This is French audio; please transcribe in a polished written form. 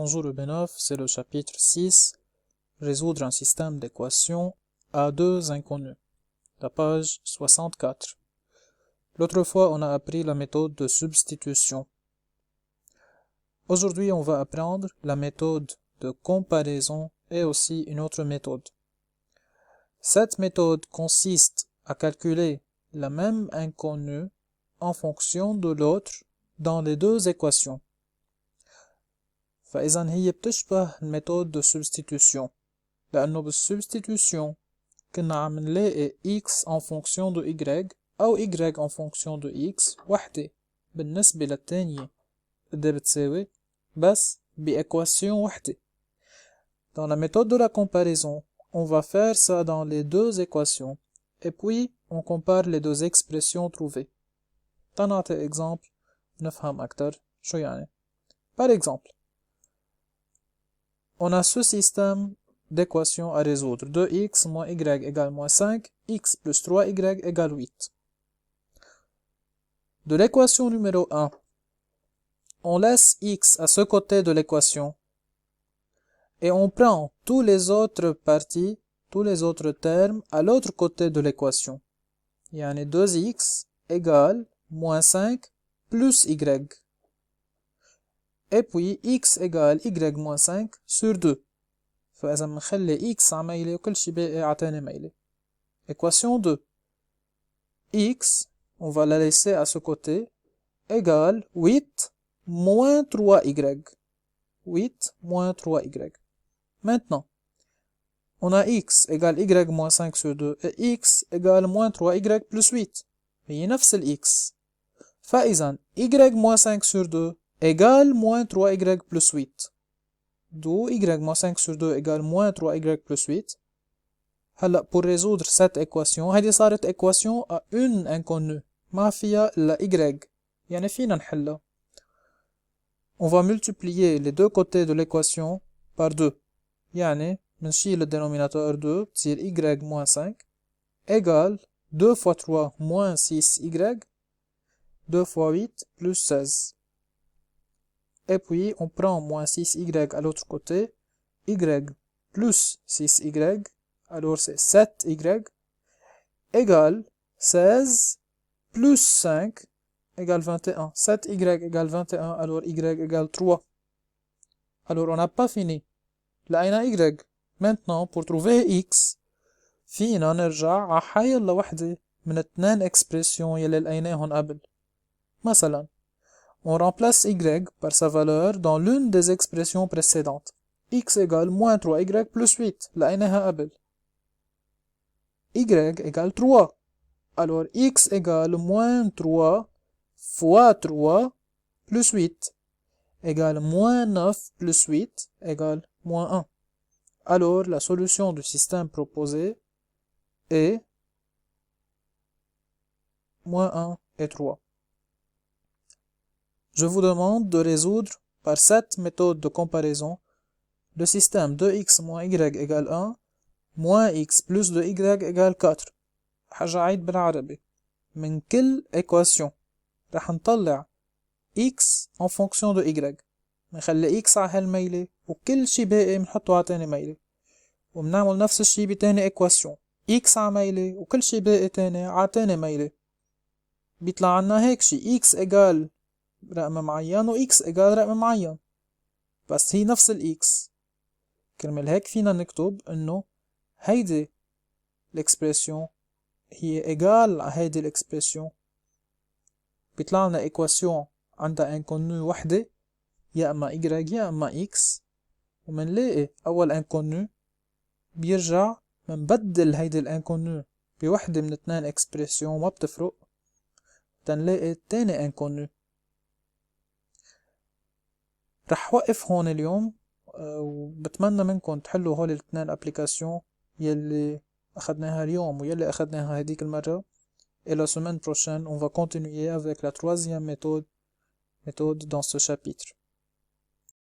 Bonjour Rubenov, c'est le chapitre 6, résoudre un système d'équations à deux inconnus, la page 64. L'autre fois, on a appris la méthode de substitution. Aujourd'hui, on va apprendre la méthode de comparaison et aussi une autre méthode. Cette méthode consiste à calculer la même inconnue en fonction de l'autre dans les deux équations. فإذا هي بتشبه الميثود دو سبستيتوشن لأنه بالسبستيتوشن كنا عم نلاقي x en fonction de y أو y en fonction de x وحدة بالنسبة للتانية قد بتساوي بس بإكواسيون وحدة. Dans la méthode de la comparaison, on va faire ça dans les deux équations et puis on compare les deux expressions trouvées. تنعطي exemple نفهم أكتر شو يعني. Par exemple, on a ce système d'équations à résoudre. 2x moins y égale moins 5, x plus 3y égale 8. De l'équation numéro 1, on laisse x à ce côté de l'équation et on prend tous les autres parties, tous les autres termes à l'autre côté de l'équation. Yani 2x égale moins 5 plus y. Et puis x égale y moins 5 sur 2. فإذا بنخلي x على ميلة وكل شي باقي على تاني ميلة. Équation 2. x, on va la laisser à ce côté, égale 8 moins 3y. 8 moins 3y. Maintenant, on a x égale y moins 5 sur 2 et x égale moins 3y plus 8. هي نفس ال x. فإذا y moins 5 sur 2 égale moins 3y plus 8. D'où y moins 5 sur 2 égale moins 3y plus 8. هلا pour résoudre cette équation هيدي صارت équation à une inconnue ما فيها إلا y يعني فينا نحلها. On va multiplier les deux côtés de l'équation par 2 يعني منشيل le dénominateur 2 بتصير y moins 5 égale 2 fois 3 moins 6y 2 fois 8 plus 16. Et puis, on prend moins 6y à l'autre côté, y plus 6y, alors c'est 7y, égale 16 plus 5 égale 21. 7y égale 21, alors y égale 3. Alors, on n'a pas fini. لقينا y. Maintenant, pour trouver x, فينا نرجع على حيلا وحدة من اثنين expressions يلي لقيناهن قبل. مثلا, on remplace y par sa valeur dans l'une des expressions précédentes. X égale moins 3y plus 8. لقيناها قبل. Y égale 3. Alors x égale moins 3 fois 3 plus 8 égale moins 9 plus 8 égale moins 1. Alors la solution du système proposé est moins 1 et 3. Je vous demande de résoudre par cette méthode de comparaison le système 2x moins y égale 1 moins x plus 2y égale 4. حاجة عيد بالعربي. من كل équation رح نطلع x en fonction de y. منخلي x على هالميلة وكل شي باقي منحطه على تاني ميلة. ومنعمل نفس الشي بتاني équation. x على ميلة وكل شي باقي تاني على تاني ميلة. بيطلع عنا هيك شي x égale رقم معين و x إيجال رقم معين بس هي نفس ال x. كرمال هيك فينا نكتب انه هيدي الاكسبريسيون هي إيجال على هيدي الاكسبريسيون. بيطلع لنا ايكواسيون عندها انكونو وحدة يا اما y يا اما x ومنلاقي اول انكونو بيرجع منبدل هيدي الانكونو بوحدة من اثنين اكسبريسيون ما بتفرق تنلاقي تاني انكونو. رح وقف هون اليوم وبتمنى منكم تحلوا هول الاثنين ابليكاسيون يلي اخدناها اليوم ويلي اخدناها هديك المرة. Et la semaine prochaine, on va continuer avec la troisième méthode dans ce chapitre.